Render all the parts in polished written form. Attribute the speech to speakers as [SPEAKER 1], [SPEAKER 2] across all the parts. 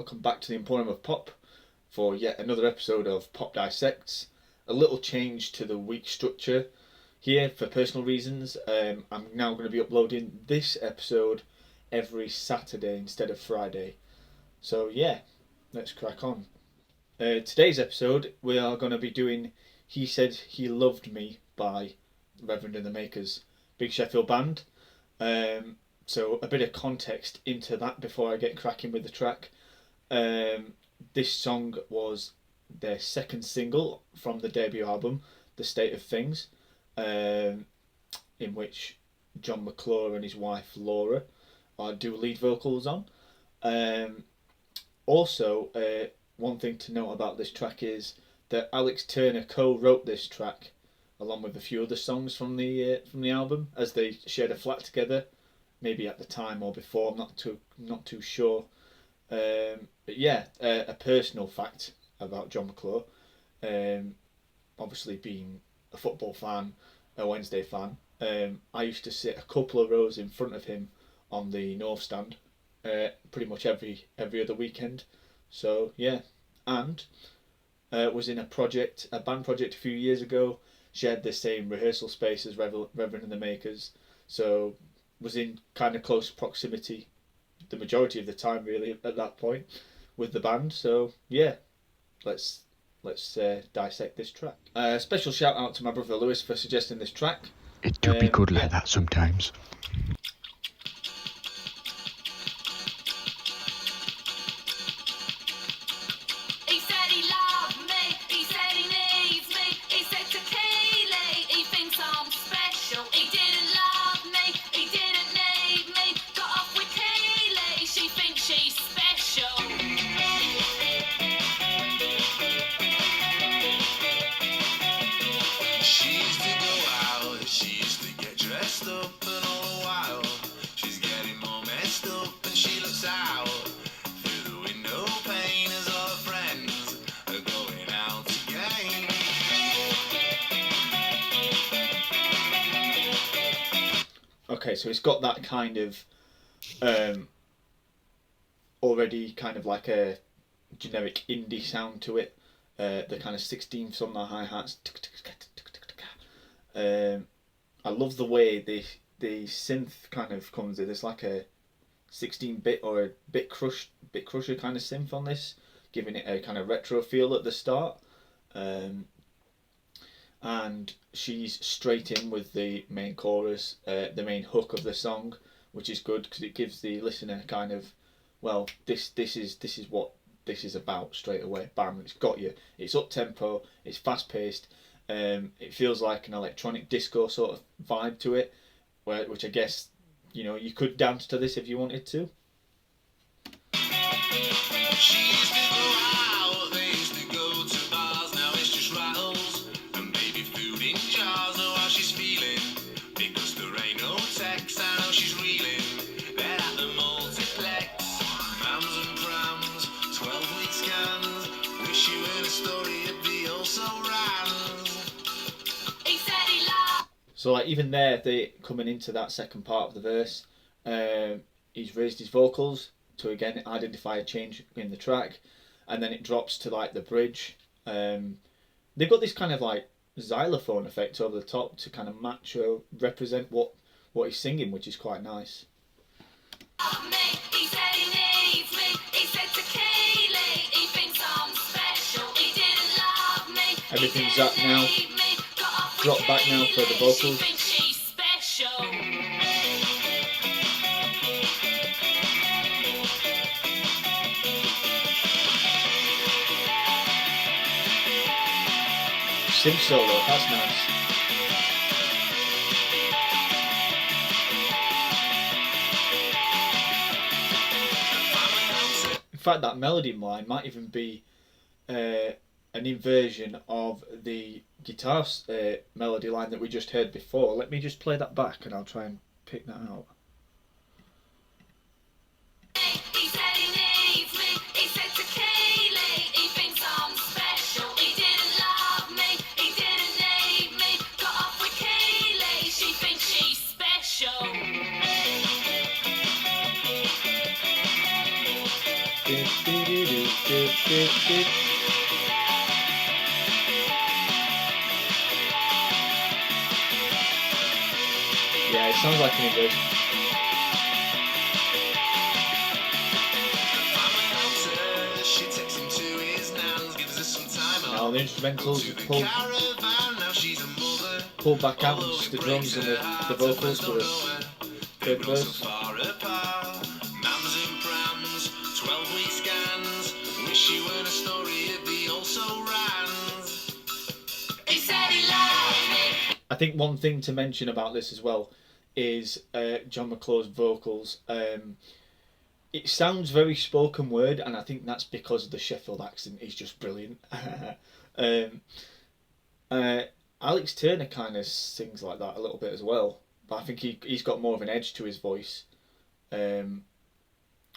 [SPEAKER 1] welcome back to the Emporium of Pop for yet another episode of Pop Dissects. A little change to the week structure here for personal reasons. I'm now going to be uploading this episode every Saturday instead of Friday. So yeah, let's crack on. Today's episode we are going to be doing He Said He Loved Me by Reverend and the Makers, big Sheffield band. So a bit of context into that before I get cracking with the track. This song was their second single from the debut album, The State of Things, in which John McClure and his wife Laura do lead vocals on. Also, one thing to note about this track is that Alex Turner co-wrote this track along with a few other songs from the album, as they shared a flat together. Maybe at the time or before, I'm not too sure. But yeah, a personal fact about John McClure. Obviously being a football fan, a Wednesday fan, I used to sit a couple of rows in front of him on the North Stand, pretty much every other weekend. So yeah, and was in a band project a few years ago. Shared the same rehearsal space as Reverend and the Makers. So was in kind of close proximity the majority of the time really at that point with the band. So yeah, let's dissect this track. Special shout out to my brother Lewis for suggesting this track.
[SPEAKER 2] It do be good like that sometimes.
[SPEAKER 3] He said he loved me, he said he needs me, he said to Keely, he thinks I'm special. He didn't love me, he didn't need me, got off with Keely, she thinks she's special.
[SPEAKER 4] She used to go out, she used to get dressed up, and all the while she's getting more messed up, and she looks out through the window pane as all her friends are going out again.
[SPEAKER 1] Okay, so it's got that kind of already kind of like a generic indie sound to it. The kind of 16ths on the hi-hats. I love the way the synth kind of comes in. It's like a 16-bit or a bit crusher kind of synth on this, giving it a kind of retro feel at the start. And she's straight in with the main chorus, the main hook of the song, which is good because it gives the listener kind of, well, this is what this is about straight away. Bam, it's got you. It's up tempo, it's fast paced. It feels like an electronic disco sort of vibe to it, which I guess you could dance to this if you wanted to.
[SPEAKER 4] She used to go out, they used to go to bars, now it's just rattles and baby food in jars. Know how she's feeling, because there ain't no text. I know she's reeling, they're at the multiplex. Mams and prams, 12-week scans, wish you in a story, it'd be all so grand.
[SPEAKER 3] He said he loved
[SPEAKER 1] So like even there, they coming into that second part of the verse, he's raised his vocals to again identify a change in the track, and then it drops to like the bridge. They've got this kind of like xylophone effect over the top to kind of match or represent what he's singing, which is quite nice.
[SPEAKER 3] me, he said he needs me, he said to Keely, he thinks I'm special. He didn't love me,
[SPEAKER 1] Everything's
[SPEAKER 3] he
[SPEAKER 1] up
[SPEAKER 3] didn't
[SPEAKER 1] now.
[SPEAKER 3] need me, got off with
[SPEAKER 1] Drop back now for the
[SPEAKER 3] Keely,
[SPEAKER 1] vocals.
[SPEAKER 3] she thinks she's special.
[SPEAKER 1] Synth solo, that's nice. In fact, that melody line might even be an inversion of the guitar melody line that we just heard before. Let me just play that back and I'll try and pick that out.
[SPEAKER 3] He said he needs me, he said to Keely, he thinks I'm special. He didn't love me, he didn't need me, got off with Keely, she thinks she's special.
[SPEAKER 1] Do, do, do, Twisted. Yeah, it sounds like an English.
[SPEAKER 4] She takes him to his nans, gives us some time
[SPEAKER 1] Now the instrumentals pulled back out, and just the drums and the vocals for the third verse.
[SPEAKER 4] Far apart, mams and prams, 12-week scans. Wish you weren't a story, it'd be also rans.
[SPEAKER 3] He said he loved me.
[SPEAKER 1] I think one thing to mention about this as well is John McClure's vocals. It sounds very spoken word, and I think that's because of the Sheffield accent. He's just brilliant. Alex Turner kind of sings like that a little bit as well, but I think he's got more of an edge to his voice. And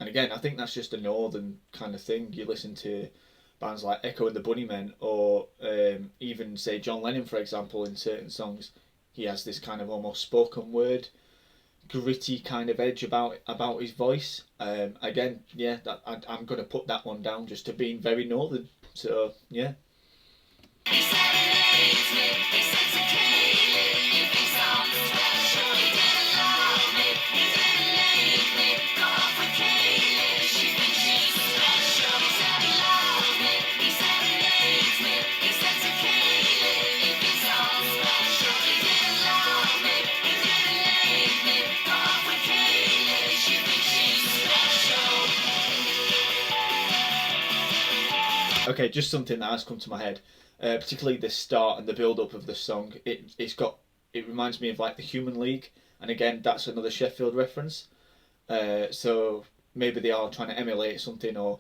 [SPEAKER 1] again, I think that's just a northern kind of thing. You listen to bands like Echo and the Bunnymen, or even say John Lennon, for example, in certain songs, he has this kind of almost spoken word, gritty kind of edge about his voice. Again, yeah, I'm going to put that one down just to being very northern. So yeah.
[SPEAKER 3] He said he needs me. He said to Kaylee, he thinks I'm special. He didn't love me. He didn't need me. Got off with Kaylee. She thinks she's special. He said he loved me. He said he needs me. He said to Kaylee, he thinks I'm special. He didn't love me. He didn't need me. Got off with Kaylee. She thinks she's special.
[SPEAKER 1] Okay, just something that has come to my head. Particularly the start and the build-up of the song. It reminds me of like the Human League, and again, that's another Sheffield reference. So maybe they are trying to emulate something, or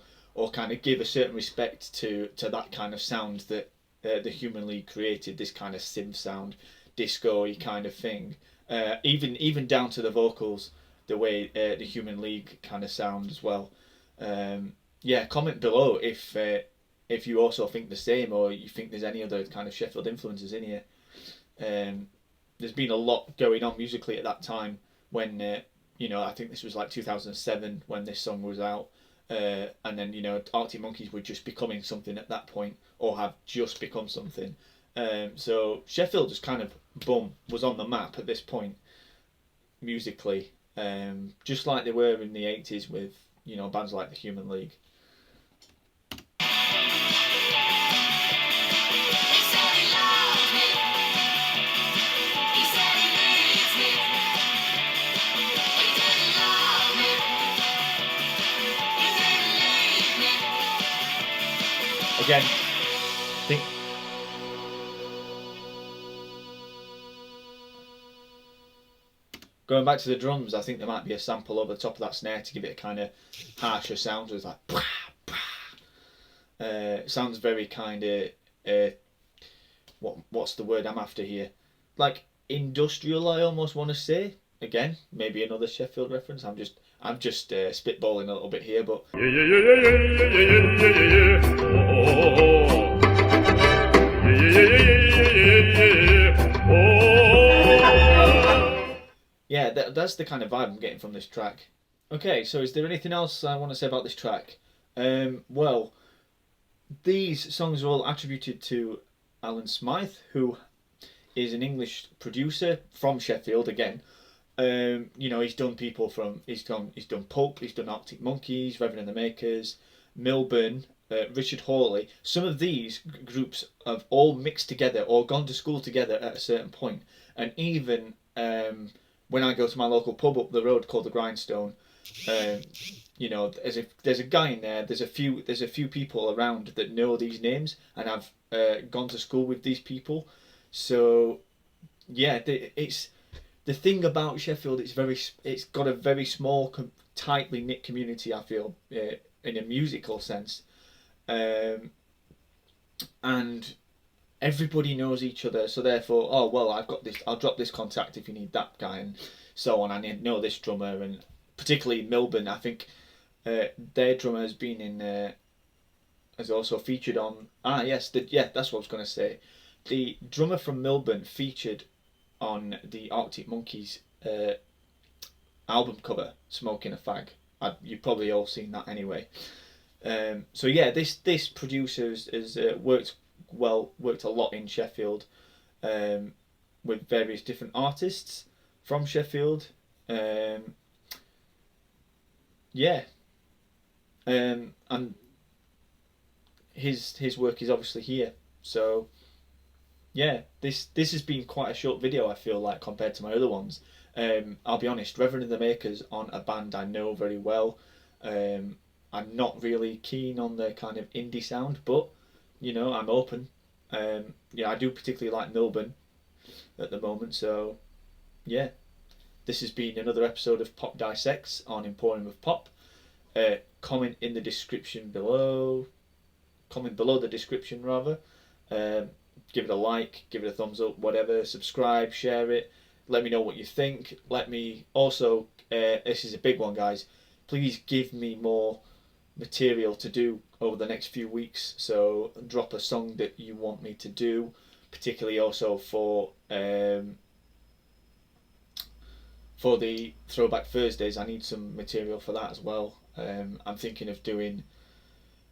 [SPEAKER 1] kind of give a certain respect to that kind of sound that the Human League created. This kind of synth sound, disco-y kind of thing. Even down to the vocals, the way the Human League kind of sound as well. Yeah, comment below if you also think the same, or you think there's any other kind of Sheffield influences in here. There's been a lot going on musically at that time when, I think this was like 2007 when this song was out. And then, Arctic Monkeys were just becoming something at that point, or have just become something. So Sheffield just kind of, boom, was on the map at this point, musically. Just like they were in the 80s with, bands like the Human League.
[SPEAKER 3] He said he loved me. He said he needs me. He didn't love me. He didn't leave me.
[SPEAKER 1] Again, I think going back to the drums, I think there might be a sample over the top of that snare to give it a kind of harsher sound. So it's like, it sounds very kind of, what's the word I'm after here? Like industrial, I almost want to say. Again, maybe another Sheffield reference. I'm just spitballing a little bit here, but yeah, that's the kind of vibe I'm getting from this track. Okay, so is there anything else I want to say about this track? Well, these songs are all attributed to Alan Smythe, who is an English producer from Sheffield again. He's done he's done Pulp, he's done Arctic Monkeys, Reverend and the Makers, Milburn, Richard Hawley. Some of these groups have all mixed together or gone to school together at a certain point. And even when I go to my local pub up the road called the Grindstone, there's a guy in there. There's a few people around that know these names and have gone to school with these people. So yeah, it's the thing about Sheffield. It's got a very small, tightly knit community. I feel in a musical sense, and everybody knows each other. So therefore, oh well, I've got this. I'll drop this contact if you need that guy, and so on. I know this drummer, and particularly Milburn. I think their drummer has been in. Has also featured on. That's what I was going to say. The drummer from Milburn featured on the Arctic Monkeys album cover, "Smoking a Fag." You've probably all seen that anyway. So yeah, this producer has worked a lot in Sheffield, with various different artists from Sheffield. Yeah, and his work is obviously here. So yeah, this has been quite a short video, I feel like, compared to my other ones. I'll be honest, Reverend and the Makers aren't a band I know very well. I'm not really keen on their kind of indie sound, but I'm open. Yeah, I do particularly like Milburn at the moment, so yeah. This has been another episode of Pop Dissects on Emporium of Pop. Comment in the description below. Comment below the description rather. Give it a like, give it a thumbs up, whatever. Subscribe, share it. Let me know what you think. Let me also. This is a big one, guys. Please give me more material to do over the next few weeks. So drop a song that you want me to do, particularly also for the Throwback Thursdays. I need some material for that as well. I'm thinking of doing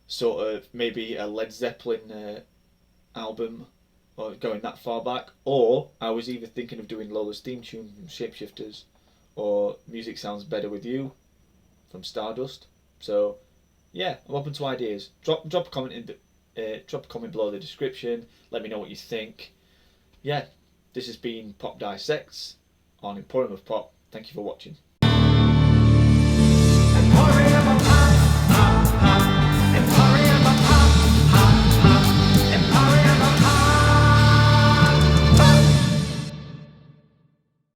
[SPEAKER 1] sort of maybe a Led Zeppelin album, or going that far back, or I was either thinking of doing Lola's theme tune from Shapeshifters, or Music Sounds Better With You from Stardust. So yeah, I'm open to ideas. Drop a comment drop a comment below the description. Let me know what you think. Yeah, this has been Pop Dissects on Emporium of Pop. Thank you for watching.